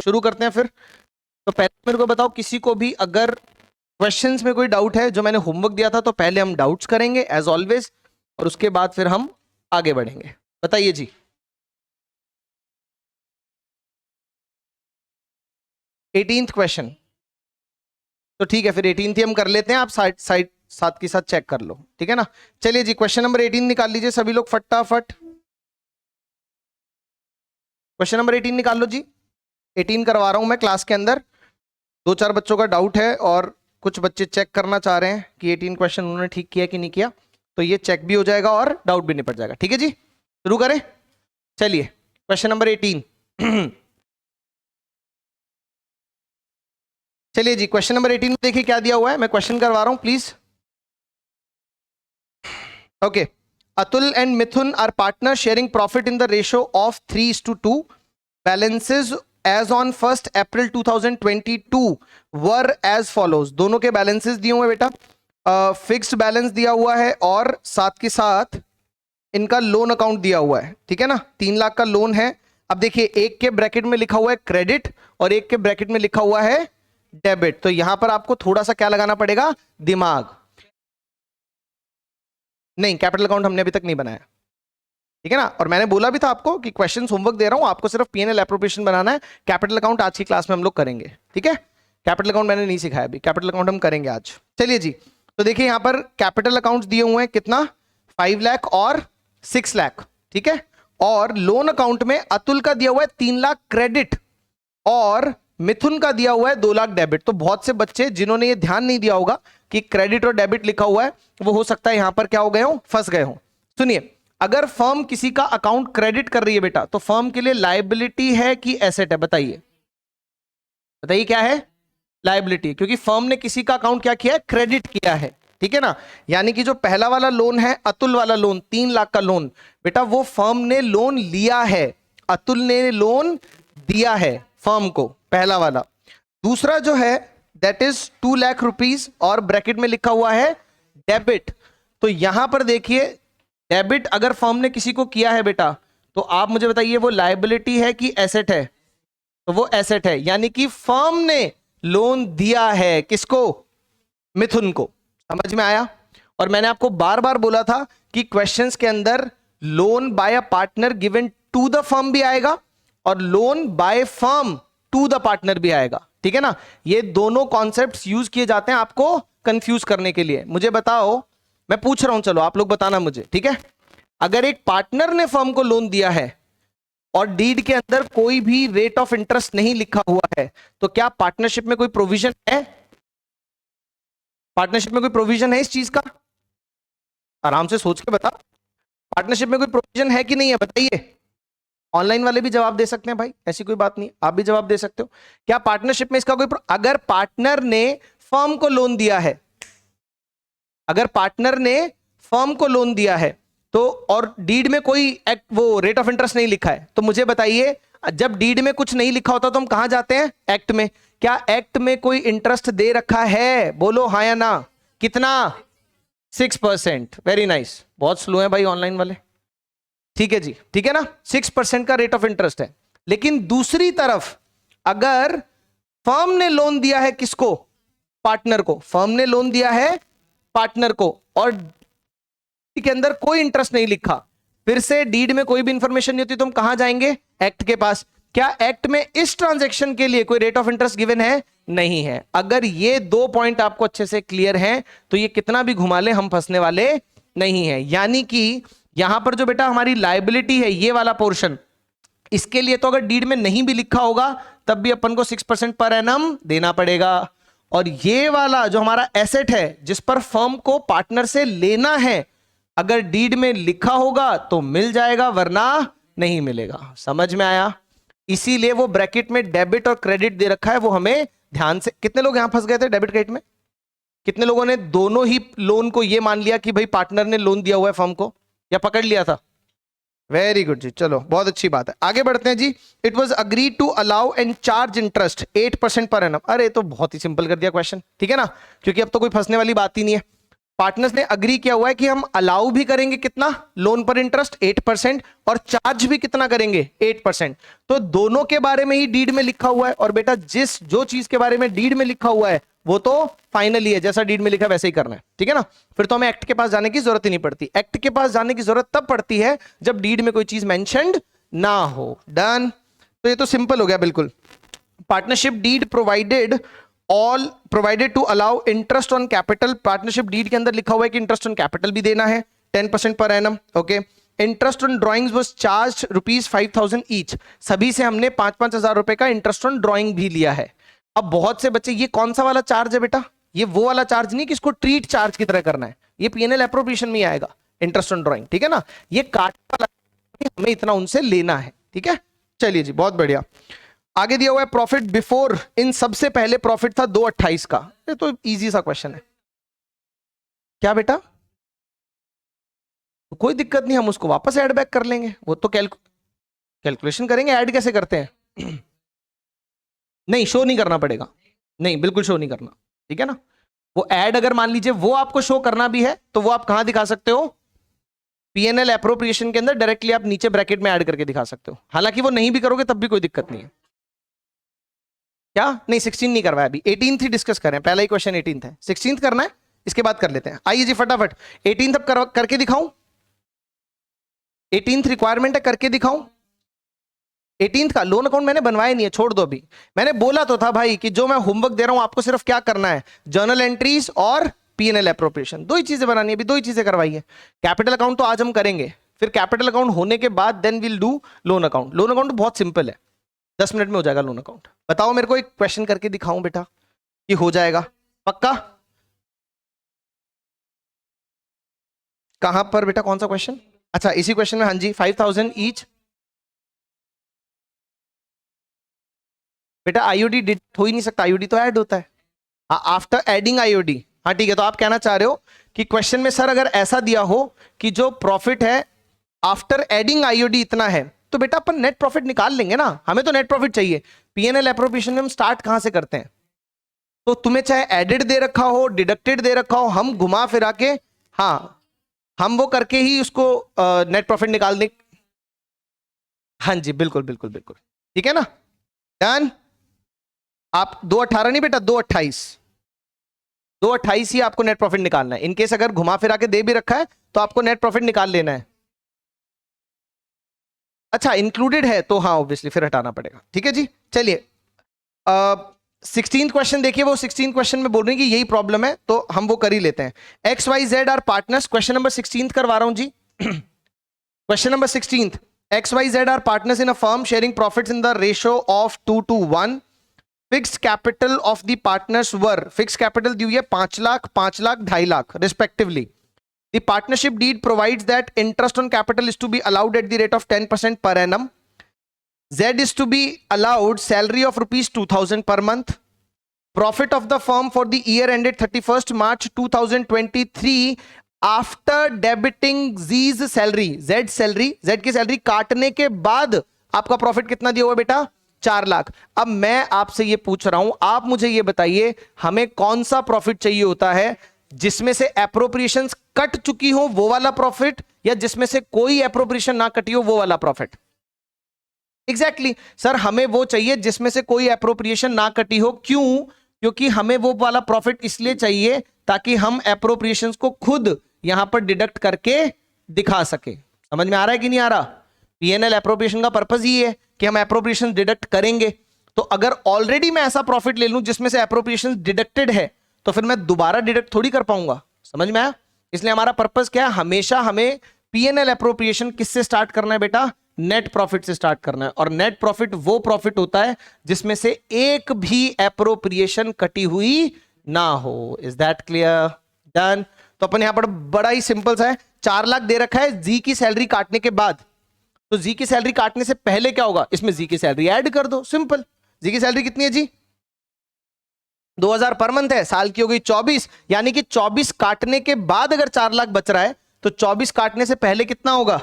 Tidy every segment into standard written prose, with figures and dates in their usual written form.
शुरू करते हैं फिर। तो पहले मेरे को बताओ, किसी को भी अगर क्वेश्चंस में कोई डाउट है, जो मैंने होमवर्क दिया था, तो पहले हम डाउट्स करेंगे एज ऑलवेज, और उसके बाद फिर हम आगे बढ़ेंगे। बताइए जी। 18th क्वेश्चन, तो ठीक है फिर 18th ही हम कर लेते हैं, आप साइड साथ के साथ चेक कर लो, ठीक है ना। चलिए जी, क्वेश्चन नंबर 18 निकाल लीजिए सभी लोग फटाफट। क्वेश्चन नंबर 18 निकाल लो जी। 18 करवा रहा हूं मैं क्लास के अंदर। 2-4 बच्चों का डाउट है और कुछ बच्चे चेक करना चाह रहे हैं कि 18 क्वेश्चन उन्होंने ठीक किया कि नहीं किया, तो ये चेक भी हो जाएगा और डाउट भी निपट जाएगा। ठीक है जी, शुरू करें। चलिए क्वेश्चन नंबर 18। चलिए जी, क्वेश्चन नंबर 18 में देखिए क्या दिया हुआ है, मैं क्वेश्चन करवा रहा हूं please. Okay, Atul and Mithun are partner sharing profit in the ratio of 3:2। Balances as on 1 April 2022 were as follows. दोनों के बैलेंसेस दिए हुए बेटा, फिक्स्ड बैलेंस दिया हुआ है और साथ के साथ इनका लोन अकाउंट दिया हुआ है, ठीक है ना। 3 लाख का लोन है। अब देखिए, एक के ब्रैकेट में लिखा हुआ है क्रेडिट और एक के ब्रैकेट में लिखा हुआ है डेबिट, तो यहां पर आपको थोड़ा सा क्या लगाना पड़ेगा, दिमाग। नहीं, कैपिटल अकाउंट हमने अभी तक नहीं बनाया, ठीक है ना। और मैंने बोला भी था आपको कि क्वेश्चन होमवर्क दे रहा हूं, आपको सिर्फ पीएनएल एप्रोप्रिएशन बनाना है। कैपिटल अकाउंट आज की क्लास में हम लोग करेंगे, ठीक है। कैपिटल अकाउंट मैंने नहीं सिखाया अभी, कैपिटल अकाउंट हम करेंगे आज। चलिए जी, तो देखिए यहां पर कैपिटल अकाउंट दिए हुए हैं, कितना, 5 लाख और 6 लाख, ठीक है। और लोन अकाउंट में अतुल का दिया हुआ है 3 लाख क्रेडिट और मिथुन का दिया हुआ है 2 लाख डेबिट। तो बहुत से बच्चे जिन्होंने ये ध्यान नहीं दिया होगा कि क्रेडिट और डेबिट लिखा हुआ है, वो हो सकता है यहां पर क्या हो गए हो, फंस गए हो। सुनिए, अगर फर्म किसी का अकाउंट क्रेडिट कर रही है बेटा, तो फर्म के लिए लायबिलिटी है कि एसेट है, बताइए। बताइए क्या है, लायबिलिटी, क्योंकि फर्म ने किसी का अकाउंट क्या किया है, क्रेडिट किया है, ठीक है ना। यानी कि जो पहला वाला लोन है, अतुल वाला लोन, 3 लाख का लोन, बेटा वो फर्म ने लोन लिया है, अतुल ने लोन दिया है फर्म को, पहला वाला। दूसरा जो है दैट इज 2 लाख रुपीस और ब्रैकेट में लिखा हुआ है डेबिट। तो यहां पर देखिए, डेबिट अगर फर्म ने किसी को किया है बेटा, तो आप मुझे बताइए वो लायबिलिटी है कि एसेट है, तो वो एसेट है। यानी कि फर्म ने लोन दिया है किसको, मिथुन को। समझ में आया। और मैंने आपको बार बार बोला था कि क्वेश्चंस के अंदर loan by a partner given to the firm भी आएगा और loan by firm to the partner भी आएगा, ठीक है ना। ये दोनों कॉन्सेप्ट्स यूज किए जाते हैं आपको कंफ्यूज करने के लिए। मुझे बताओ, मैं पूछ रहा हूं, चलो आप लोग बताना मुझे, ठीक है। अगर एक पार्टनर ने फर्म को लोन दिया है और डीड के अंदर कोई भी रेट ऑफ इंटरेस्ट नहीं लिखा हुआ है, तो क्या पार्टनरशिप में कोई प्रोविजन है, पार्टनरशिप में कोई प्रोविजन है इस चीज का, आराम से सोच के बता। पार्टनरशिप में कोई प्रोविजन है कि नहीं है, बताइए। ऑनलाइन वाले भी जवाब दे सकते हैं भाई, ऐसी कोई बात नहीं, आप भी जवाब दे सकते हो। क्या पार्टनरशिप में इसका कोई अगर पार्टनर ने फर्म को लोन दिया है, अगर पार्टनर ने फर्म को लोन दिया है तो, और डीड में कोई वो रेट ऑफ इंटरेस्ट नहीं लिखा है, तो मुझे बताइए, जब डीड में कुछ नहीं लिखा होता तो हम कहां जाते हैं, एक्ट में। क्या एक्ट में कोई इंटरेस्ट दे रखा है, बोलो हाँ या ना। कितना, 6%। वेरी नाइस, बहुत स्लो है भाई ऑनलाइन वाले, ठीक है जी, ठीक है ना। 6% का रेट ऑफ इंटरेस्ट है। लेकिन दूसरी तरफ अगर फर्म ने लोन दिया है किसको, पार्टनर को, फर्म ने लोन दिया है पार्टनर को और के अंदर कोई इंटरेस्ट नहीं लिखा, फिर से डीड में कोई भी इंफॉर्मेशन नहीं होती, तो हम कहां जाएंगे, एक्ट के पास। क्या एक्ट में इस ट्रांजैक्शन के लिए कोई रेट ऑफ इंटरेस्ट गिवन है, नहीं है। अगर ये 2 पॉइंट आपको अच्छे से क्लियर हैं, तो ये कितना भी घुमा ले हम फंसने वाले नहीं है। यानी कि यहां पर जो बेटा हमारी लायबिलिटी है, ये वाला पोर्शन, इसके लिए तो अगर डीड में नहीं भी लिखा होगा तब भी अपन को 6% पर एनम देना पड़ेगा। और ये वाला जो हमारा एसेट है, जिस पर फर्म को पार्टनर से लेना है, अगर डीड में लिखा होगा तो मिल जाएगा, वरना नहीं मिलेगा। समझ में आया। इसीलिए वो ब्रैकेट में डेबिट और क्रेडिट दे रखा है, वो हमें ध्यान से। कितने लोग यहां फंस गए थे डेबिट क्रेडिट में, कितने लोगों ने दोनों ही लोन को ये मान लिया कि भाई पार्टनर ने लोन दिया हुआ है फर्म को, या पकड़ लिया था। वेरी गुड जी, चलो बहुत अच्छी बात है, आगे बढ़ते हैं जी। It was agreed to allow and charge interest 8% per annum. अरे तो बहुत ही सिंपल कर दिया क्वेश्चन, ठीक है ना, क्योंकि अब तो कोई फंसने वाली बात ही नहीं है। पार्टनर्स ने अग्री किया हुआ है कि हम अलाउ भी करेंगे कितना, लोन पर इंटरेस्ट 8%, और चार्ज भी कितना करेंगे 8%। तो दोनों के बारे में ही डीड में लिखा हुआ है, और बेटा जो चीज के बारे में डीड में लिखा हुआ है वो तो फाइनली है, जैसा डीड में लिखा वैसे ही करना है, ठीक है ना। फिर तो हमें एक्ट के पास जाने की जरूरत ही नहीं पड़ती। एक्ट के पास जाने की जरूरत तब पड़ती है जब डीड में कोई चीज मेंशन्ड ना हो। डन। तो ये तो सिंपल हो गया बिल्कुल। Partnership deed provided to allow interest on capital. Partnership deed के अंदर लिखा हुआ है कि इंटरेस्ट ऑन कैपिटल भी देना है 10% per annum. Okay. Interest on drawings was charge ₹5,000 each. सभी से हमने 5-5 हजार रुपए का इंटरेस्ट ऑन ड्रॉइंग भी लिया है। अब बहुत से बच्चे, ये कौन सा वाला चार्ज है बेटा, ये वो वाला चार्ज नहीं कि इसको ट्रीट चार्ज की तरह करना है, ये पीएनएल एप्रोप्रिएशन में ही आएगा इंटरेस्ट ऑन ड्रॉइंग, ठीक है ना। ये काट वाला हमें इतना उनसे लेना है, ठीक है। चलिए जी, बहुत बढ़िया। आगे दिया हुआ है प्रॉफिट बिफोर, इन सबसे पहले प्रॉफिट था 2/28 का। ये तो इजी सा क्वेश्चन है। क्या बेटा, तो कोई दिक्कत नहीं, हम उसको वापस ऐड बैक कर लेंगे, वो तो कैलकुलेशन करेंगे। ऐड कैसे करते हैं नहीं, शो नहीं करना पड़ेगा, नहीं बिल्कुल शो नहीं करना, ठीक है ना। वो ऐड अगर मान लीजिए वो आपको शो करना भी है तो वो आप कहां दिखा सकते हो, पीएनएल एप्रोप्रिएशन के अंदर डायरेक्टली आप नीचे ब्रैकेट में ऐड करके दिखा सकते हो। हालांकि वो नहीं भी करोगे तब भी कोई दिक्कत नहीं है। क्या नहीं, 16 नहीं करवाया अभी, 18th ही डिस्कस करें। पहला ही क्वेश्चन 18th है, 16th करना है, इसके बाद कर लेते हैं। आइए जी फटाफट 18th अब करके दिखाऊं, 18th रिक्वायरमेंट है, करके दिखाऊं। 18th का लोन अकाउंट मैंने बनवाया नहीं है, छोड़ दो अभी। मैंने बोला तो था भाई कि जो मैं होमवर्क दे रहा हूं आपको सिर्फ क्या करना है, जर्नल एंट्रीज और पीएनएल एप्रोप्रिएशन, दो ही चीजें बनानी है, अभी दो ही चीजें करवाई है। कैपिटल अकाउंट तो आज हम करेंगे, फिर कैपिटल अकाउंट होने के बाद then will do loan account. Loan account तो बहुत सिंपल है, 10 मिनट में हो जाएगा लोन अकाउंट। बताओ मेरे को एक क्वेश्चन करके दिखाऊं बेटा कि हो जाएगा पक्का। कहां पर बेटा, कौन सा क्वेश्चन? अच्छा इसी क्वेश्चन में, हाँ जी। 5,000 ईच बेटा, आईओडी डिडक्ट हो ही नहीं सकता, आईओडी तो ऐड होता है आफ्टर एडिंग आईओडी। हाँ ठीक है, तो आप कहना चाह रहे हो कि क्वेश्चन में सर अगर ऐसा दिया हो कि जो प्रॉफिट है आफ्टर एडिंग आईओडी इतना है, तो बेटा अपन नेट प्रॉफिट निकाल लेंगे ना, हमें तो नेट प्रॉफिट चाहिए। पीएनएल एप्रोप्रिएशन में हम स्टार्ट कहां से करते हैं, तो तुम्हें चाहे एडिड दे रखा हो, डिडक्टेड दे रखा हो, हम घुमा फिरा के, हाँ हम वो करके ही उसको नेट प्रॉफिट निकाल दें। हाँ जी बिल्कुल बिल्कुल बिल्कुल, ठीक है ना। डन। आप 2/18 नहीं बेटा, 2/28, 2/28 ही आपको नेट प्रॉफिट निकालना है। इनकेस अगर घुमा फिरा के दे भी रखा है तो आपको नेट प्रॉफिट निकाल लेना है। अच्छा इंक्लूडेड है तो हाँ ऑब्वियसली फिर हटाना पड़ेगा, ठीक है जी। चलिए 16th क्वेश्चन देखिए, वो 16th क्वेश्चन में बोल रहे हैं कि यही प्रॉब्लम है, तो हम वो कर ही लेते हैं। XYZ are partners, question number 16th करवा रहा हूं जी। Question number 16th, XYZ are partners in a firm sharing profits in the ratio of 2:1। Fixed capital of the partners were, fixed capital दी हुई है 5 lakh, 5 lakh, 2.5 lakh respectively. The partnership deed provides that interest on capital is to be allowed at the rate of 10% per annum. Z is to be allowed salary of ₹2,000 per month. Profit of the firm for the year ended 31st March 2023 after debiting Z's salary, Z salary, Z की salary काटने के बाद आपका profit कितना दिया हुआ बेटा, 4 लाख। अब मैं आपसे ये पूछ रहा हूं, आप मुझे ये बताइए हमें कौन सा प्रॉफिट चाहिए होता है, जिसमें से एप्रोप्रिएशंस कट चुकी हो वो वाला प्रॉफिट, या जिसमें से कोई एप्रोप्रिएशन ना कटी हो वो वाला प्रॉफिट। एग्जैक्टली सर, हमें वो चाहिए जिसमें से कोई एप्रोप्रिएशन ना कटी हो। क्यों? क्योंकि हमें वो वाला प्रॉफिट इसलिए चाहिए ताकि हम एप्रोप्रिएशंस को खुद यहां पर डिडक्ट करके दिखा सके। समझ में आ रहा है कि नहीं आ रहा? पीएनएल एप्रोप्रिएशन का पर्पस ये है कि हम एप्रोप्रिएशन डिडक्ट करेंगे। तो अगर ऑलरेडी मैं ऐसा प्रॉफिट ले लूं जिसमें से एप्रोप्रिएशन डिडक्टेड है, तो फिर मैं दोबारा डिडक्ट थोड़ी कर पाऊंगा। समझ में आया? इसलिए हमारा पर्पस क्या है, हमेशा हमें पीएनएल एप्रोप्रिएशन किससे स्टार्ट करना है बेटा, नेट प्रॉफिट से स्टार्ट करना है। और नेट प्रॉफिट वो प्रॉफिट होता है जिसमें से एक भी एप्रोप्रिएशन कटी हुई ना हो। Is that clear? डन। तो अपन यहां पर बड़ा ही सिंपल सा है, 4 लाख दे रखा है जी की सैलरी काटने के बाद। तो जी की सैलरी काटने से पहले क्या होगा, इसमें जी की सैलरी ऐड कर दो, सिंपल। जी की सैलरी कितनी है जी, 2,000 पर मंथ है, साल की हो गई 24, यानी कि 24 काटने के बाद अगर 4 लाख बच रहा है तो 24 काटने से पहले कितना होगा,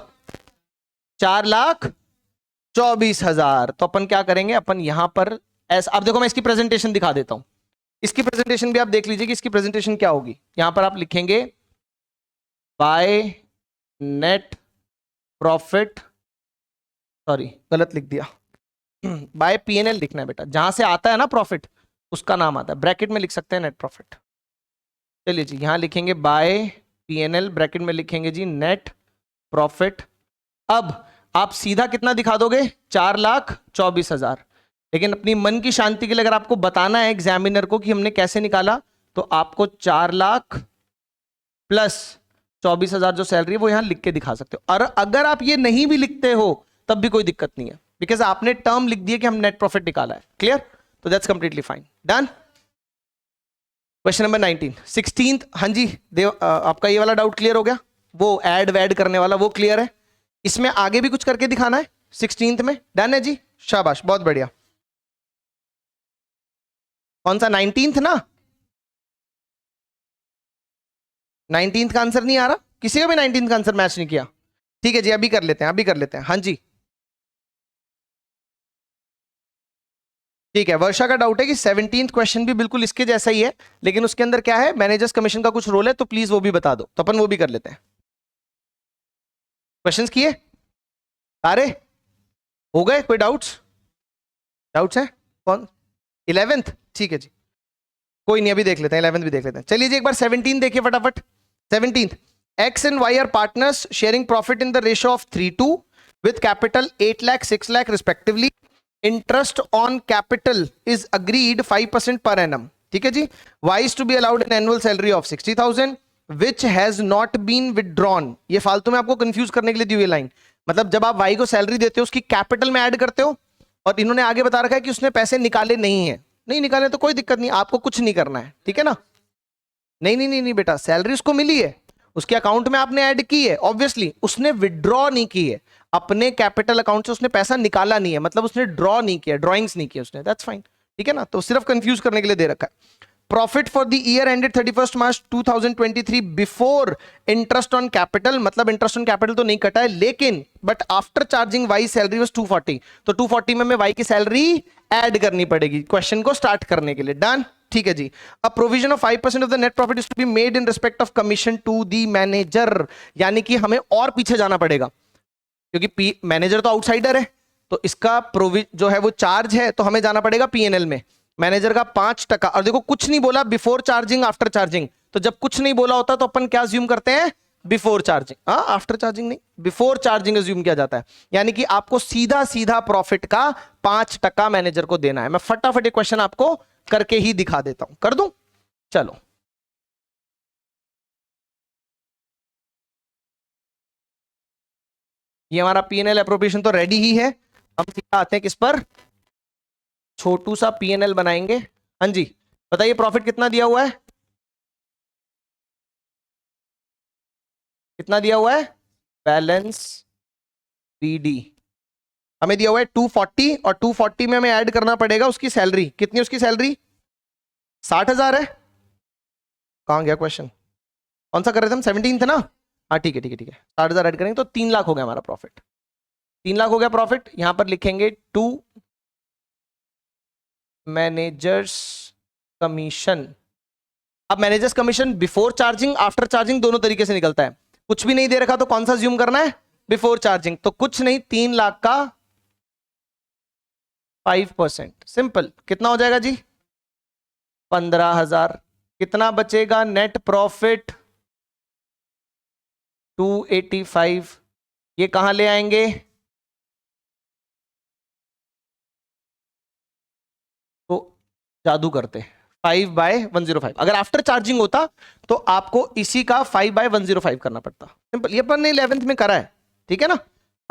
4,24,000। तो अपन क्या करेंगे, अपन यहां पर ऐसा, अब देखो मैं इसकी प्रेजेंटेशन दिखा देता हूं। इसकी प्रेजेंटेशन भी आप देख लीजिए कि इसकी प्रेजेंटेशन क्या होगी। यहां पर आप लिखेंगे बाय नेट प्रॉफिट, सॉरी गलत लिख दिया, बाय पीएनएल लिखना है बेटा, जहां से आता है ना प्रॉफिट उसका नाम आता है, ब्रैकेट में लिख सकते हैं नेट प्रॉफिट। चलिए जी, यहां लिखेंगे बाय पीएनएल, ब्रैकेट में लिखेंगे जी नेट प्रॉफिट। अब आप सीधा कितना दिखा दोगे, 4,24,000, लेकिन अपनी मन की शांति के लिए अगर आपको बताना है एग्जामिनर को कि हमने कैसे निकाला, तो आपको 4 लाख प्लस 24,000 जो सैलरी है वो यहां लिख के दिखा सकते हो। और अगर आप ये नहीं भी लिखते हो तब भी कोई दिक्कत नहीं है, बिकॉज आपने टर्म लिख दिया कि हम नेट प्रॉफिट निकाला है। क्लियर? तो that's completely fine. Done. Question number 19 16th। हाँ जी देव, आपका ये वाला डाउट क्लियर हो गया, वो ऐड वैड करने वाला वो क्लियर है। इसमें आगे भी कुछ करके दिखाना है 16th में। डन है जी, शाबाश, बहुत बढ़िया। कौन सा 19th ना? 19th का आंसर नहीं आ रहा किसी का भी? 19th का आंसर मैच नहीं किया? ठीक है जी, अभी कर लेते हैं, अभी कर लेते हैं। हाँ जी ठीक है। वर्षा का डाउट है कि 17th क्वेश्चन भी बिल्कुल इसके जैसा ही है, लेकिन उसके अंदर क्या है, मैनेजर्स कमीशन का कुछ रोल है, तो प्लीज वो भी बता दो, तो अपन वो भी कर लेते हैं। क्वेश्चंस किए सारे? हो गए? कोई डाउट्स? डाउट्स है? कौन? 11th? ठीक है जी, कोई नहीं, अभी देख लेते हैं 11th भी देख लेते हैं। चलिए जी, एक बार 17 देखिए फटाफट। 17th, X and Y are partners sharing profit in the ratio of 3:2 with capital 8 lakh 6 lakh respectively. Interest on capital is agreed 5% per annum. ठीक है जी। Y is to be allowed an annual salary of 60,000 which has not been withdrawn. ये फालतू में आपको confuse करने के लिए दी हुई लाइन, मतलब जब आप Y को सैलरी देते हो उसकी कैपिटल में ऐड करते हो, और इन्होंने आगे बता रखा है कि उसने पैसे निकाले नहीं है। नहीं निकाले तो कोई दिक्कत नहीं, आपको कुछ नहीं करना है, ठीक है ना? नहीं नहीं नहीं नहीं बेटा, सैलरी उसको मिली है, उसके अकाउंट में आपने ऐड की है, ऑब्वियसली उसने विड्रॉ नहीं की है, अपने कैपिटल अकाउंट से उसने पैसा निकाला नहीं है, मतलब उसने ड्रॉ नहीं किया, ड्रॉइंग्स नहीं किया उसने, दैट्स फाइन, ठीक है ना? तो सिर्फ कंफ्यूज करने के लिए दे रखा है। Profit for the year ended 31st March 2023 before interest on capital, मतलब इंटरेस्ट ऑन कैपिटल तो नहीं कटा है, लेकिन but after charging Y salary was 240, तो 240 में वाई की सैलरी ऐड करनी पड़ेगी क्वेश्चन को स्टार्ट करने के लिए। डन, ठीक है जी। A provision of 5% of the net profit is to be made in respect of commission to the manager, यानी कि हमें और पीछे जाना पड़ेगा, क्योंकि मैनेजर तो आउटसाइडर है, तो इसका जो है वो चार्ज है, तो हमें जाना पड़ेगा पीएनएल में। मैनेजर का 5%, और देखो कुछ नहीं बोला बिफोर चार्जिंग आफ्टर चार्जिंग, तो जब कुछ नहीं बोला होता तो अपन क्या अज्यूम करते हैं, बिफोर चार्जिंग। हाँ, आफ्टर चार्जिंग नहीं, बिफोर चार्जिंग अज्यूम किया जाता है, यानी कि आपको सीधा सीधा प्रॉफिट का 5% मैनेजर को देना है। मैं फटाफट एक क्वेश्चन आपको करके ही दिखा देता हूं, कर दूं? चलो, ये हमारा पीएनएल एप्रोप्रिएशन तो रेडी ही है, हम सीधा आते हैं किस पर, छोटू सा पीएनएल बनाएंगे। हाँ जी, बताइए प्रॉफिट कितना दिया हुआ है, कितना दिया हुआ है? बैलेंस बीडी हमें दिया हुआ है 240, और 240 में हमें ऐड करना पड़ेगा उसकी सैलरी। कितनी उसकी सैलरी? 60,000 है। कहां गया क्वेश्चन? कौन सा कर रहे थे हम? 17 थे ना? हाँ ठीक है ठीक है ठीक है, 60,000 ऐड करेंगे तो 3 लाख हो गया हमारा प्रॉफिट। 3 लाख हो गया प्रॉफिट। यहां पर लिखेंगे टू मैनेजर्स कमीशन। अब managers commission before charging after charging दोनों तरीके से निकलता है, कुछ भी नहीं दे रखा तो कौन सा ज्यूम करना है, बिफोर चार्जिंग, तो कुछ नहीं, 3 लाख का 5%, सिंपल। कितना हो जाएगा जी? 15,000। कितना बचेगा नेट प्रॉफिट? 285। ये कहां ले आएंगे? तो जादू करते 5/105। अगर आफ्टर चार्जिंग होता तो आपको इसी का 5/105 करना पड़ता, सिंपल। ये अपन ने 11th में करा है, ठीक है ना?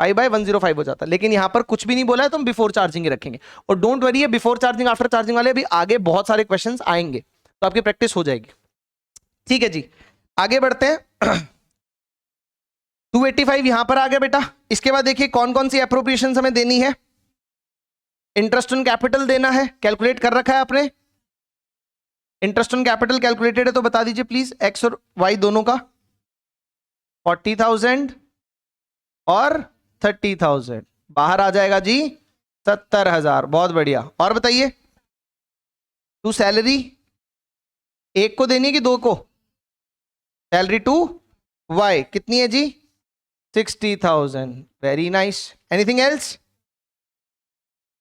5/105 हो जाता, लेकिन यहां पर कुछ भी नहीं बोला है तो हम बिफोर चार्जिंग ही रखेंगे। और don't worry, before charging after charging वाले अभी आगे बहुत सारे क्वेश्चंस आएंगे, तो आपकी प्रैक्टिस हो जाएगी। ठीक है जी, आगे बढ़ते हैं। 285 यहां पर आ गया बेटा। इसके बाद देखिए कौन कौन सी अप्रोप्रिएशन हमें देनी है। इंटरेस्ट ऑन कैपिटल देना है, कैलकुलेट कर रखा है आपने। इंटरेस्ट ऑन कैपिटल कैलकुलेटेड है तो बता दीजिए प्लीज, एक्स और वाई दोनों का। 40,000 और 30,000, बाहर आ जाएगा जी 70,000। बहुत बढ़िया। और बताइए, टू सैलरी एक को देनी है कि दो को? सैलरी टू वाई कितनी है जी? 60,000। Very nice. Anything else?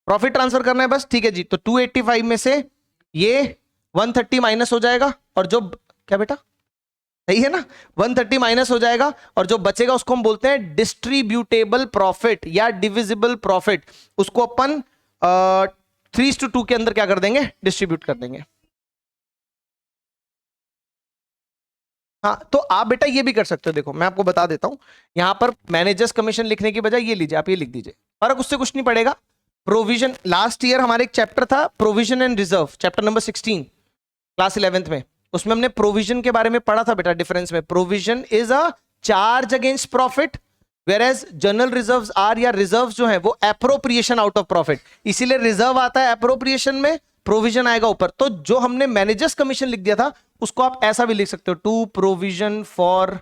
Profit transfer करना है बस, ठीक है जी। तो 285 में से ये 130 माइनस हो जाएगा, और जो क्या बेटा सही है ना, 130 माइनस हो जाएगा, और जो बचेगा उसको हम बोलते हैं डिस्ट्रीब्यूटेबल प्रॉफिट या डिविजिबल प्रॉफिट। उसको अपन 3:2 के अंदर क्या कर देंगे, डिस्ट्रीब्यूट कर देंगे। हाँ, तो आप बेटा ये भी कर सकते हो। देखो मैं आपको बता देता हूं, यहां पर मैनेजर्स कमीशन लिखने की बजाय ये लीजिए, आप ये लिख दीजिए, फर्क उससे कुछ नहीं पड़ेगा। प्रोविजन, लास्ट ईयर हमारे एक चैप्टर था provision and reserve, chapter number 16 class 11th में, उसमें हमने प्रोविजन के बारे में पढ़ा था बेटा। डिफरेंस में, provision is a charge against profit, where as general reserves are, या रिजर्व्स जो है वो एप्रोप्रिएशन आउट ऑफ प्रॉफिट, इसीलिए रिजर्व आता है एप्रोप्रिएशन में, प्रोविजन आएगा ऊपर। तो जो हमने मैनेजर्स कमीशन लिख दिया था उसको आप ऐसा भी लिख सकते हो, to provision for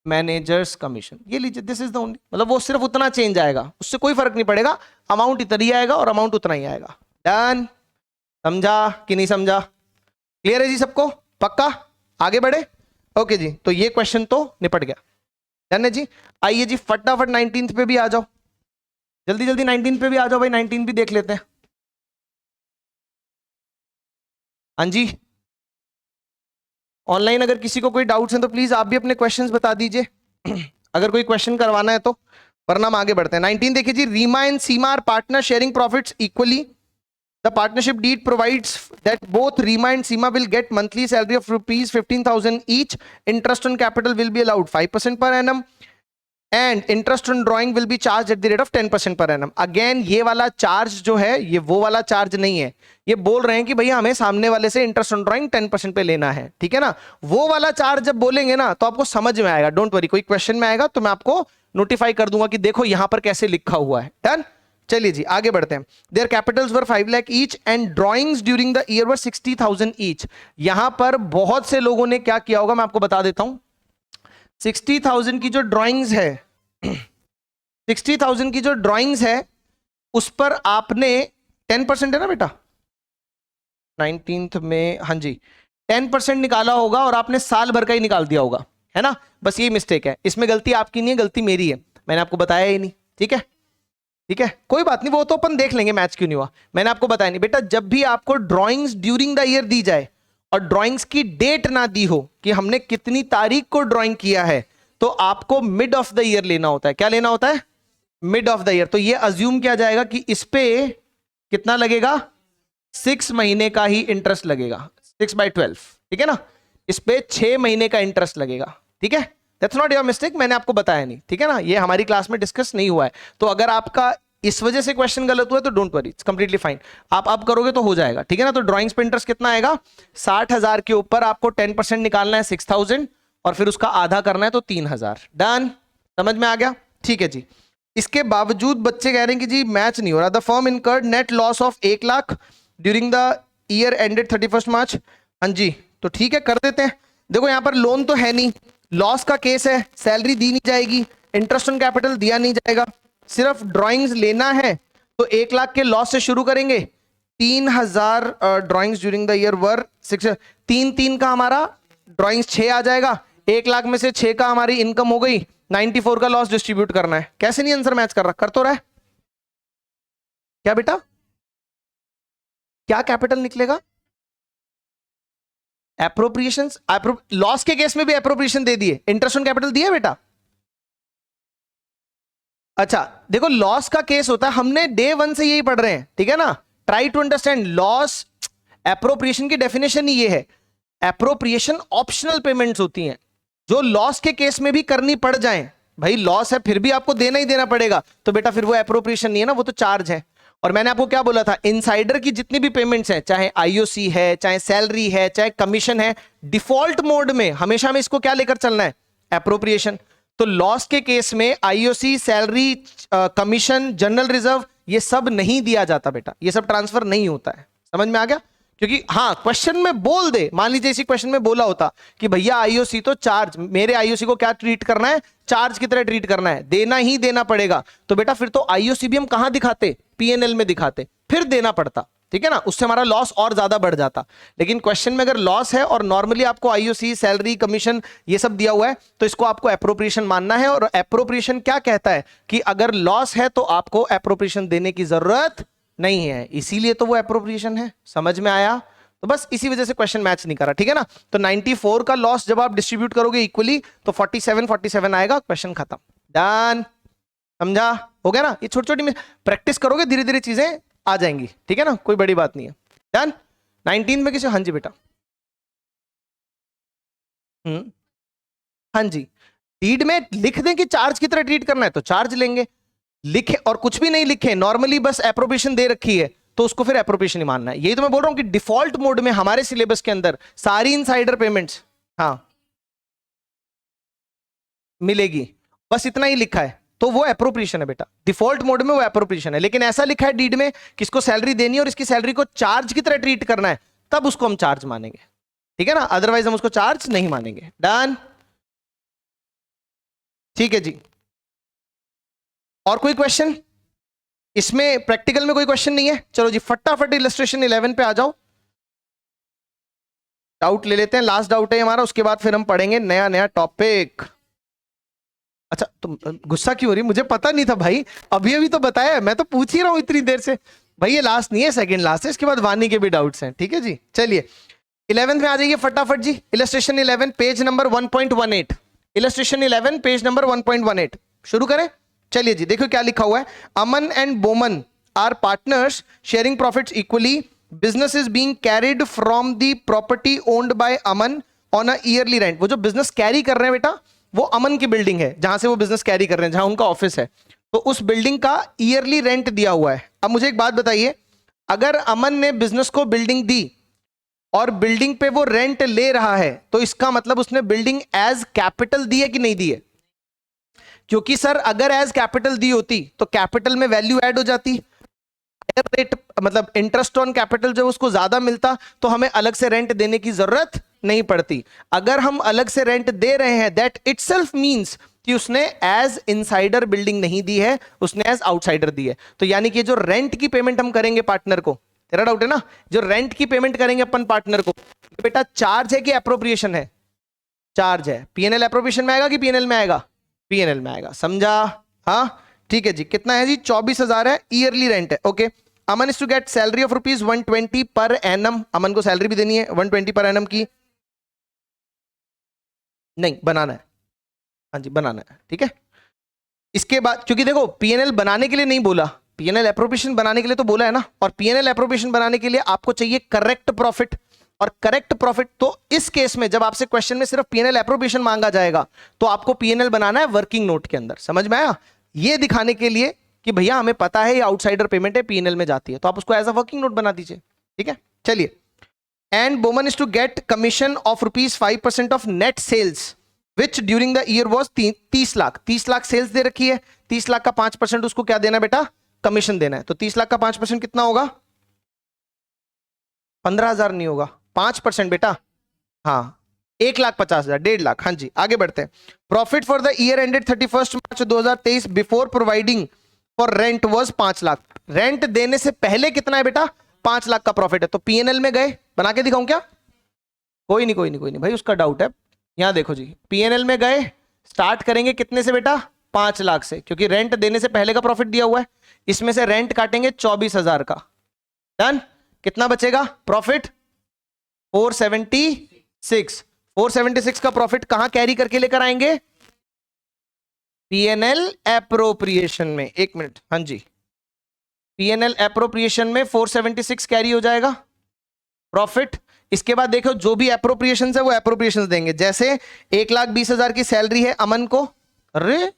manager's commission, ये लीजिए, दिस इज द ओनली, मतलब वो सिर्फ उतना चेंज आएगा, उससे कोई फर्क नहीं पड़ेगा, अमाउंट इतना ही आएगा और अमाउंट उतना ही आएगा। डन? समझा कि नहीं समझा? क्लियर है जी सबको? पक्का? आगे बढ़े? ओके जी, तो ये क्वेश्चन तो निपट गया। डन है जी। आइए जी फटाफट 19th पे भी आ जाओ, जल्दी जल्दी 19th पे भी आ जाओ भाई, 19 भी देख लेते हैं। हाँ जी, ऑनलाइन अगर किसी को कोई डाउट्स हैं तो प्लीज आप भी अपने क्वेश्चंस बता दीजिए अगर कोई क्वेश्चन करवाना है तो, वरना हम आगे बढ़ते हैं। 19 देखिए जी, Reema and Seema are partner sharing profits equally. The partnership deed provides that both Rima and Seema will get monthly salary of rupees 15,000 each. Interest on capital will be allowed 5% per annum, and interest on drawing will be charged at the rate of 10% per annum. Again ये वाला charge जो है ये वो वाला charge नहीं है, ये बोल रहे हैं कि भैया हमें सामने वाले से इंटरेस्ट ऑन ड्राइंग 10% पे लेना है, ठीक है ना। वो वाला चार्ज जब बोलेंगे ना तो आपको समझ में आएगा, डोंट वरी, कोई क्वेश्चन में आएगा तो मैं आपको नोटिफाई कर दूंगा कि देखो यहां पर कैसे लिखा हुआ है। डन? चलिए जी आगे बढ़ते हैं। There Capitals were 5 lakh each and drawings during the year were 60,000 each. यहां पर बहुत से लोगों ने क्या किया होगा मैं आपको बता देता हूं। 60,000 की जो ड्रॉइंग्स है 60,000 की जो ड्रॉइंग्स है उस पर आपने 10% है ना बेटा 19th में, हाँ जी 10% निकाला होगा और आपने साल भर का ही निकाल दिया होगा, है ना। बस ये मिस्टेक है, इसमें गलती आपकी नहीं है, गलती मेरी है, मैंने आपको बताया ही नहीं, ठीक है ठीक है, कोई बात नहीं, वो तो अपन देख लेंगे, मैच क्यों नहीं हुआ, मैंने आपको बताया नहीं। बेटा जब भी आपको ड्रॉइंग्स ड्यूरिंग द ईयर दी जाए और ड्रॉइंग्स की डेट ना दी हो कि हमने कितनी तारीख को ड्रॉइंग किया है, तो आपको मिड ऑफ द ईयर लेना होता है। क्या लेना होता है? Mid of the year. तो ये अज्यूम किया जाएगा कि इस पे कितना लगेगा, 6 महीने का ही इंटरेस्ट लगेगा, 6/12, ठीक है ना, इस पे 6 महीने का इंटरेस्ट लगेगा, ठीक है। दैट्स नॉट योर मिस्टेक, मैंने आपको बताया नहीं, ठीक है ना, ये हमारी क्लास में डिस्कस नहीं हुआ है। तो अगर आपका इस वजह से क्वेश्चन गलत हुआ है तो don't worry, it's completely fine, आप अब करोगे तो हो जाएगा, ठीक है ना। तो ड्राइंग्स पे इंटरेस्ट कितना आएगा, 60,000 के ऊपर आपको 10% निकालना है 6,000 और फिर उसका आधा करना है तो 3,000। डन? समझ में आ गया? ठीक है जी। इसके बावजूद बच्चे कह रहे हैं कि जी मैच नहीं हो रहा। The firm incurred net loss of 1 lakh during the year ended 31 मार्च। हाँ जी, तो ठीक है कर देते हैं। देखो यहां पर लोन तो है नहीं, लॉस का केस है, सैलरी दी नहीं जाएगी, इंटरेस्ट ऑन कैपिटल दिया नहीं जाएगा, सिर्फ ड्राइंग्स लेना है। तो 1 लाख के लॉस से शुरू करेंगे, 3,000 ड्राइंग्स ड्यूरिंग द ईयर वर 6, 3 का हमारा ड्राइंग्स 6 आ जाएगा, 1 लाख में से 6 का हमारी इनकम हो गई, 94 का लॉस डिस्ट्रीब्यूट करना है। कैसे नहीं आंसर मैच कर रहा? कर तो रहा है क्या बेटा? क्या कैपिटल निकलेगा? एप्रोप्रिएशन। लॉस के केस में भी एप्रोप्रिएशन दे दिए, इंटरेस्ट ऑन कैपिटल दिया बेटा। अच्छा देखो लॉस का केस होता है, हमने डे 1 से यही पढ़ रहे हैं, ठीक है ना। Try to understand loss, appropriation की डेफिनेशन ही ये है, एप्रोप्रिएशन ऑप्शनल पेमेंट्स होती हैं जो लॉस के केस में भी करनी पड़ जाएं। भाई लॉस है फिर भी आपको देना ही देना पड़ेगा, तो बेटा फिर वो एप्रोप्रिएशन नहीं है ना, वो तो चार्ज है। और मैंने आपको क्या बोला था, इनसाइडर की जितनी भी पेमेंट्स हैं, चाहे आईओसी है, चाहे सैलरी है, चाहे कमीशन है, डिफॉल्ट मोड में हमेशा में इसको क्या लेकर चलना है, एप्रोप्रिएशन। तो लॉस के केस में IOC, salary, commission, general reserve, ये सब नहीं दिया जाता बेटा, ये सब ट्रांसफर नहीं होता है। समझ में आ गया? क्योंकि हाँ क्वेश्चन में बोल दे, मान लीजिए इसी क्वेश्चन में बोला होता कि भैया आईओसी तो चार्ज, मेरे आईओसी को क्या ट्रीट करना है, चार्ज की तरह ट्रीट करना है, देना ही देना पड़ेगा, तो बेटा फिर तो आईओसी भी हम कहां दिखाते, पीएनएल में दिखाते, फिर देना पड़ता। ठीक है ना, उससे हमारा लॉस और ज्यादा बढ़ जाता। लेकिन क्वेश्चन में अगर लॉस है और नॉर्मली आपको आईओसी, सैलरी, कमीशन ये सब दिया हुआ है, तो इसको आपको एप्रोप्रिएशन मानना है। और एप्रोप्रिएशन क्या कहता है कि अगर लॉस है तो आपको एप्रोप्रिएशन देने की जरूरत नहीं है, इसीलिए तो वो एप्रोप्रिएशन है। समझ में आया? तो बस इसी वजह से क्वेश्चन मैच नहीं करा, ठीक है ना। तो 94 का लॉस जब आप डिस्ट्रीब्यूट करोगे इक्वली तो 47 आएगा, क्वेश्चन खत्म, डन। समझा? हो गया ना। ये छोटी छोटी प्रैक्टिस करोगे धीरे धीरे चीजें आ जाएंगी, ठीक है ना, कोई बड़ी बात नहीं है। डन। 19 में किसी, हाँ जी बेटा, हाँ जी, डीड में लिख दें कि चार्ज की तरह ट्रीट करना है तो चार्ज लेंगे, लिखे और कुछ भी नहीं लिखे, नॉर्मली बस एप्रोप्रिएशन दे रखी है तो उसको फिर एप्रोप्रिएशन ही मानना है। यही तो मैं बोल रहा हूं कि डिफॉल्ट मोड में हमारे सिलेबस के अंदर सारी इनसाइडर पेमेंट्स हाँ मिलेगी, बस इतना ही लिखा है तो वो एप्रोप्रिएशन है बेटा। डिफॉल्ट मोड में वो एप्रोप्रिएशन है, लेकिन ऐसा लिखा है डीड में कि इसको सैलरी देनी है और इसकी सैलरी को चार्ज की तरह ट्रीट करना है, तब उसको हम चार्ज मानेंगे, ठीक है ना, अदरवाइज हम उसको चार्ज नहीं मानेंगे। डन। ठीक है जी। और कोई क्वेश्चन? इसमें प्रैक्टिकल में कोई क्वेश्चन नहीं है? चलो जी फटाफट इलस्ट्रेशन 11 पे आ जाओ। डाउट ले लेते हैं, लास्ट डाउट है हमारा, उसके बाद फिर हम पढ़ेंगे नया नया टॉपिक। अच्छा तुम गुस्सा क्यों हो रही? मुझे पता नहीं था भाई, अभी अभी तो बताया, मैं तो पूछ ही रहा हूं इतनी देर से। भाई ये लास्ट नहीं है, सेकंड लास्ट है, इसके बाद वानी के भी डाउट्स हैं, ठीक है जी। चलिए 11 में आ जाइए फटाफट जी। Illustration 11 page number 1.18। Illustration 11 page number 1.18 शुरू करें। चलिए जी, देखो क्या लिखा हुआ है। Aman and Boman are partners sharing profits equally. Business is being carried from the property owned by Aman on a yearly rent. वो जो बिजनेस कैरी कर रहे हैं बेटा, वो अमन की बिल्डिंग है जहां से वो बिजनेस कैरी कर रहे हैं, जहां उनका ऑफिस है, तो उस बिल्डिंग का ईयरली रेंट दिया हुआ है। अब मुझे एक बात बताइए, अगर अमन ने बिजनेस को बिल्डिंग दी और बिल्डिंग पे वो रेंट ले रहा है, तो इसका मतलब उसने बिल्डिंग एज कैपिटल दी है कि नहीं दी है? क्योंकि सर अगर एज कैपिटल दी होती तो कैपिटल में वैल्यू ऐड हो जाती, रेट मतलब इंटरेस्ट ऑन कैपिटल जो उसको ज्यादा मिलता, तो हमें अलग से रेंट देने की जरूरत नहीं पड़ती। अगर हम अलग से रेंट दे रहे हैं, दैट इटसेल्फ मींस कि उसने एज इनसाइडर बिल्डिंग नहीं दी है, उसने एज आउटसाइडर दी है। तो यानी कि जो रेंट की पेमेंट हम करेंगे पार्टनर को, तेरा डाउट है ना, जो रेंट की पेमेंट करेंगे अपन पार्टनर को, बेटा चार्ज है कि एप्रोप्रिएशन है? चार्ज है। पीएनएल एप्रोप्रिएशन में आएगा कि पीएनएल में आएगा? पीएनएल में आएगा, समझा? हाँ ठीक है जी। कितना है जी? 24,000 है, ईयरली रेंट है। Okay. Aman is to get salary of rupees 120 per annum. अमन को सैलरी भी देनी है 120 पर एनम की। नहीं बनाना है, हाँ जी बनाना है, ठीक है। इसके बाद क्योंकि देखो पीएनएल बनाने के लिए नहीं बोला, पीएनएल एप्रोप्रिएशन बनाने के लिए तो बोला है ना, और पीएनएल एप्रोप्रिएशन बनाने के लिए आपको चाहिए करेक्ट प्रॉफिट। और करेक्ट प्रॉफिट तो इस केस में जब आपसे क्वेश्चन में सिर्फ पीएनएल एप्रोप्रिएशन मांगा जाएगा, तो आपको पीएनएल बनाना है वर्किंग नोट के अंदर। समझ में आया? ये दिखाने के लिए कि भैया हमें पता है ये आउटसाइडर पेमेंट है, पीएनएल में जाती है, तो आप उसको एज अ वर्किंग नोट बना दीजिए, ठीक है। चलिए, and Boman is to get commission of ₹5% of net sales which during the year was 30 lakh. 30 lakh sales दे रखी है, 30 लाख का 5% उसको क्या देना है बेटा? कमीशन देना है। तो 30 लाख का 5% कितना होगा? 15,000 नहीं होगा, 5% बेटा। हाँ 1,50,000, 1.5 लाख। हाँ जी आगे बढ़ते हैं। Profit for the year ended 31 March 2023 before providing for rent was 5 lakh. Rent देने से पहले कितना है बेटा? 5 लाख का प्रॉफिट है। तो पीएनएल में गए, बना के दिखाऊं क्या? कोई नहीं कोई नहीं कोई नहीं भाई, उसका डाउट है। यहां देखो जी, पीएनएल में गए, स्टार्ट करेंगे कितने से बेटा? 5 लाख से, क्योंकि रेंट देने से पहले का प्रॉफिट दिया हुआ है। इसमें से रेंट काटेंगे 24,000 का। डन। कितना बचेगा प्रॉफिट? 476। 476 का प्रॉफिट कहां कैरी करके लेकर आएंगे? पीएनएल एप्रोप्रिएशन में। एक मिनट, हाँ जी, पीएनएल एप्रोप्रिएशन में 476 कैरी हो जाएगा प्रॉफिट। इसके बाद देखो जो भी एप्रोप्रिएशन है वो एप्रोप्रिएशन देंगे। जैसे 1,20,000 की सैलरी है अमन को, अरे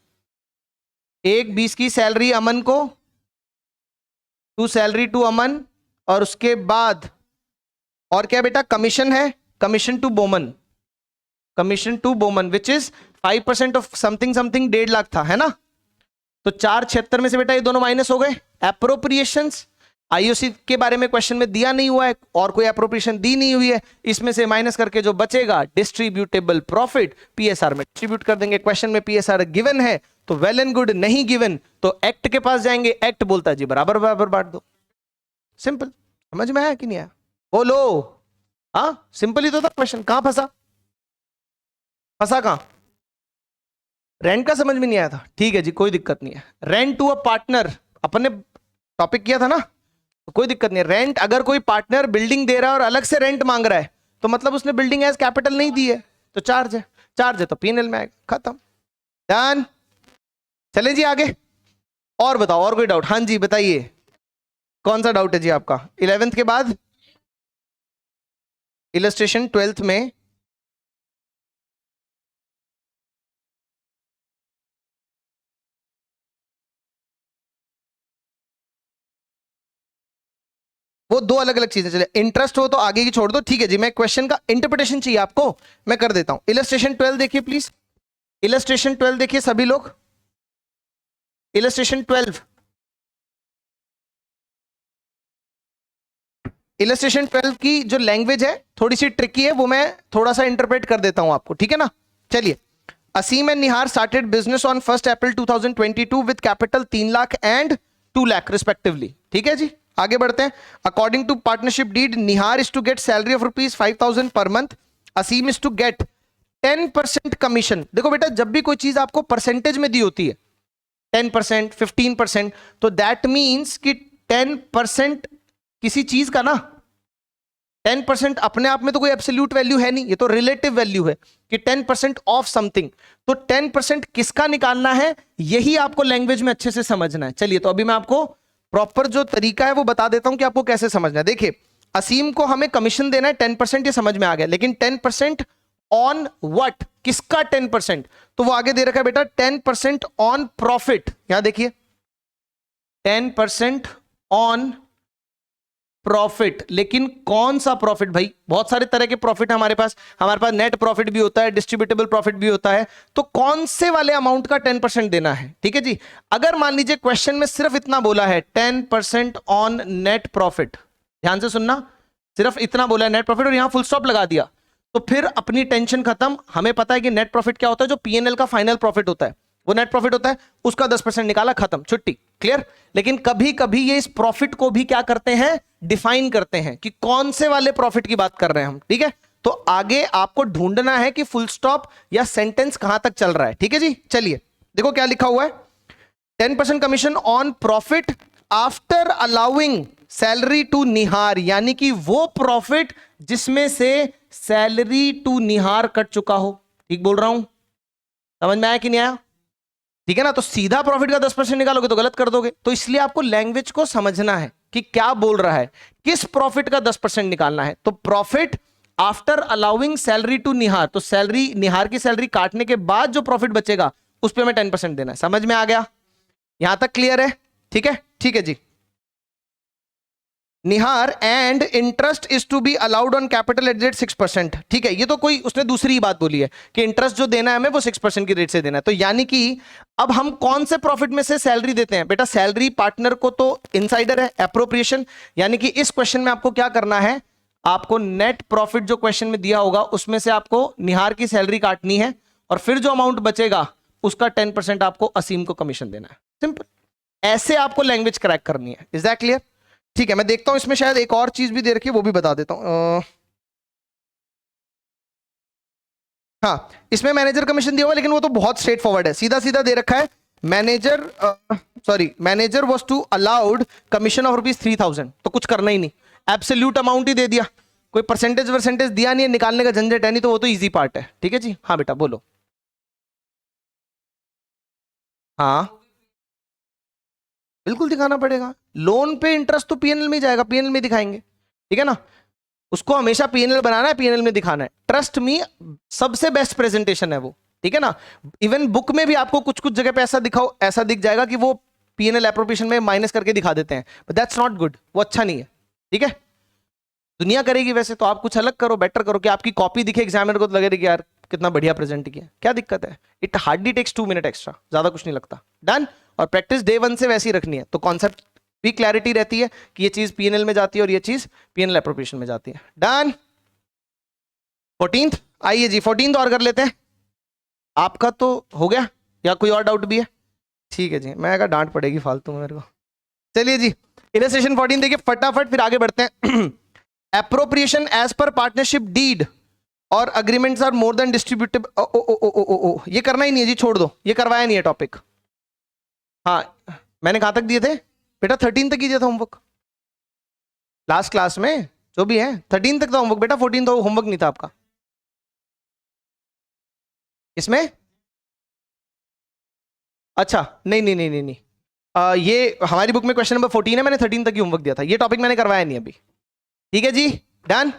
1,20,000 की सैलरी अमन को, टू सैलरी टू अमन, और उसके बाद और क्या बेटा? कमीशन है, commission to Boman, commission to Boman which is 5% of something something, 1.5 lakh था, है ना। तो 476 में से बेटा ये दोनों माइनस हो गए। एप्रोप्रिएशंस आईओसी के बारे में क्वेश्चन में दिया नहीं हुआ है और कोई एप्रोप्रिएशन दी नहीं हुई है, इसमें से माइनस करके जो बचेगा डिस्ट्रीब्यूटेबल प्रॉफिट पीएसआर में डिस्ट्रीब्यूट कर देंगे। क्वेश्चन में पीएसआर गिवन है तो वेल एंड गुड, नहीं गिवन तो एक्ट के पास जाएंगे, एक्ट बोलता है जी बराबर बराबर बांट दो। सिंपल, समझ में आया कि नहीं आया? बोलो। हाँ, सिंपल ही तो था क्वेश्चन, कहां फंसा? फंसा कहां? रेंट का समझ में नहीं आया था, ठीक है जी, कोई दिक्कत नहीं है। रेंट टू अ पार्टनर, अपन ने टॉपिक किया था ना, तो कोई दिक्कत नहीं है। रेंट, अगर कोई पार्टनर बिल्डिंग दे रहा है और अलग से रेंट मांग रहा है, तो मतलब उसने बिल्डिंग एज कैपिटल नहीं दी है, तो चार्ज है। चार्ज है तो पीएनएल में आएगा, खत्म, डन। चले जी आगे। और बताओ, और कोई डाउट? हाँ जी बताइए, कौन सा डाउट है जी आपका? 11th के बाद इलस्ट्रेशन 12th में। वो दो अलग अलग चीजें, चले इंटरेस्ट हो तो आगे की छोड़ दो, ठीक है जी। मैं क्वेश्चन का इंटरप्रिटेशन चाहिए आपको, मैं कर देता हूं। इलस्ट्रेशन 12 देखिए प्लीज, इलस्ट्रेशन 12 देखिए सभी लोग, इलस्ट्रेशन 12। इलस्ट्रेशन 12 की जो लैंग्वेज है थोड़ी सी ट्रिकी है, वो मैं थोड़ा सा इंटरप्रेट कर देता हूं आपको, ठीक है ना? चलिए, Aseem and Nihar started business on 1 April 2022 with capital 3 lakh and 2 lakh respectively, ठीक है जी। आगे बढ़ते हैं। According to partnership deed, Nihar is to get salary of ₹5,000 per month, Aseem is to get 10% commission. देखो बेटा, जब भी कोई चीज आपको परसेंटेज में दी होती है, 10%, 15%, तो दैट मीन्स कि 10% किसी चीज का ना, 10% अपने आप में तो कोई एब्सोल्यूट वैल्यू है नहीं, ये तो रिलेटिव वैल्यू है कि 10% ऑफ समथिंग। तो 10% किसका निकालना है, यही आपको लैंग्वेज में अच्छे से समझना है। चलिए, तो अभी मैं आपको प्रॉपर जो तरीका है वो बता देता हूं कि आपको कैसे समझना है। देखिए, असीम को हमें कमीशन देना है 10%, ये समझ में आ गया, लेकिन 10% ऑन व्हाट, किसका 10%? तो वो आगे दे रखा है बेटा 10% ऑन प्रॉफिट। यहां देखिए, 10% ऑन प्रॉफिट, लेकिन कौन सा प्रॉफिट भाई? बहुत सारे तरह के प्रॉफिट हमारे पास नेट प्रॉफिट भी होता है, डिस्ट्रीब्यूटेबल प्रॉफिट भी होता है, तो कौन से वाले अमाउंट का 10% देना है? ठीक है जी। अगर मान लीजिए क्वेश्चन में सिर्फ इतना बोला है 10% ऑन नेट प्रॉफिट, ध्यान से सुनना, सिर्फ इतना बोला है नेट प्रॉफिट और यहां फुल स्टॉप लगा दिया, तो फिर अपनी टेंशन खत्म। हमें पता है कि नेट प्रॉफिट क्या होता है, जो पीएनएल का फाइनल प्रॉफिट होता है वो नेट प्रॉफिट होता है, उसका 10% निकाला, खत्म, छुट्टी, क्लियर। लेकिन कभी कभी ये इस प्रॉफिट को भी क्या करते हैं, डिफाइन करते हैं कि कौन से वाले प्रॉफिट की बात कर रहे हैं हम, ठीक है। तो आगे आपको ढूंढना है कि फुल स्टॉप या सेंटेंस कहां तक चल रहा है, ठीक है जी। चलिए देखो क्या लिखा हुआ है, 10% commission on profit after allowing salary to Nihar, यानी कि वो प्रॉफिट जिसमें से सैलरी टू निहार कट चुका हो। ठीक बोल रहा हूं? समझ में आया कि नहीं आया? ठीक है ना। तो सीधा प्रॉफिट का 10% निकालोगे तो गलत कर दोगे, तो इसलिए आपको लैंग्वेज को समझना है कि क्या बोल रहा है, किस प्रॉफिट का 10% निकालना है। तो profit after allowing salary to Nihar, तो सैलरी, निहार की सैलरी काटने के बाद जो प्रॉफिट बचेगा उस पर हमें 10% देना है। समझ में आ गया? यहां तक क्लियर है? ठीक है, ठीक है जी। Nihar and interest is to be allowed on capital at rate 6%। ठीक है, ये तो कोई उसने दूसरी ही बात बोली है कि इंटरेस्ट जो देना है हमें वो 6% की रेट से देना है। तो यानी कि अब हम कौन से प्रॉफिट में से सैलरी देते हैं? बेटा सैलरी पार्टनर को तो इनसाइडर है, एप्रोप्रिएशन, यानी कि इस क्वेश्चन में आपको क्या करना है, आपको नेट प्रॉफिट जो क्वेश्चन में दिया होगा उसमें से आपको निहार की सैलरी काटनी है और फिर जो अमाउंट बचेगा उसका 10% आपको असीम को कमीशन देना है। सिंपल, ऐसे आपको लैंग्वेज क्रैक करनी है। Is that clear? ठीक है, मैं देखता हूं इसमें शायद एक और चीज भी दे रखी है, वो भी बता देता हूं। हाँ, इसमें मैनेजर कमीशन दिया हुआ, लेकिन वो तो बहुत स्ट्रेट फॉरवर्ड है, सीधा सीधा दे रखा है। Manager, sorry, manager was to allowed commission of ₹3,000, तो कुछ करना ही नहीं, एब्सोल्यूट अमाउंट ही दे दिया, कोई परसेंटेज वर्सेंटेज दिया नहीं है, निकालने का झंझट है नहीं, तो वो तो इजी पार्ट है। ठीक है जी। हाँ बेटा बोलो। हाँ बिल्कुल दिखाना पड़ेगा, लोन पे इंटरेस्ट तो पीएनएल में ही जाएगा, पीएनएल में दिखाएंगे, ठीक है ना। उसको हमेशा पीएनएल बनाना है, पीएनएल में दिखाना है, ट्रस्ट मी, सबसे बेस्ट प्रेजेंटेशन है वो, ठीक है ना। इवन बुक में भी आपको कुछ कुछ जगह पे ऐसा दिखाओ, ऐसा दिख जाएगा कि वो पीएनएल एप्रोप्रिएशन में माइनस करके दिखा देते हैं, बट दैट्स नॉट गुड, वो अच्छा नहीं है, ठीक है। दुनिया करेगी वैसे, तो आप कुछ अलग करो, बेटर करो, कि आपकी कॉपी दिखे एग्जामिनर को तो लगे कि यार कितना बढ़िया प्रेजेंट किया, क्या दिक्कत है। It hardly takes 2 minute extra, ज्यादा कुछ नहीं लगता, डन। और प्रैक्टिस डे 1 से वैसी रखनी है, तो कॉन्सेप्ट भी क्लैरिटी रहती है कि ये चीज पीएनएल में जाती है और ये चीज पीएनएल एप्रोप्रिएशन में जाती है, डन। 14th, आइए जी 14th और कर लेते हैं। आपका तो हो गया या कोई और डाउट भी है? ठीक है जी, मैं अगर डांट पड़ेगी फालतू में मेरे को। चलिए जी, इलस्ट्रेशन 14 देखिए फटाफट, फिर आगे बढ़ते हैं। Appropriation as per partnership deed और agreements are more than distributable. ओ ओ ओ ओ ओ ओ, ये करना ही नहीं है जी, छोड़ दो, ये करवाया नहीं है टॉपिक। हाँ, मैंने कहां तक दिए थे बेटा? 13 तक ही दिया था होमवर्क लास्ट क्लास में, जो भी है 13 तक था होमवर्क बेटा, 14 तो होमवर्क नहीं था आपका इसमें। अच्छा नहीं नहीं नहीं नहीं नहीं, ये हमारी बुक में क्वेश्चन नंबर 14 है, मैंने 13 तक ही होमवर्क दिया था, ये टॉपिक मैंने करवाया नहीं अभी। ठीक है जी, डन।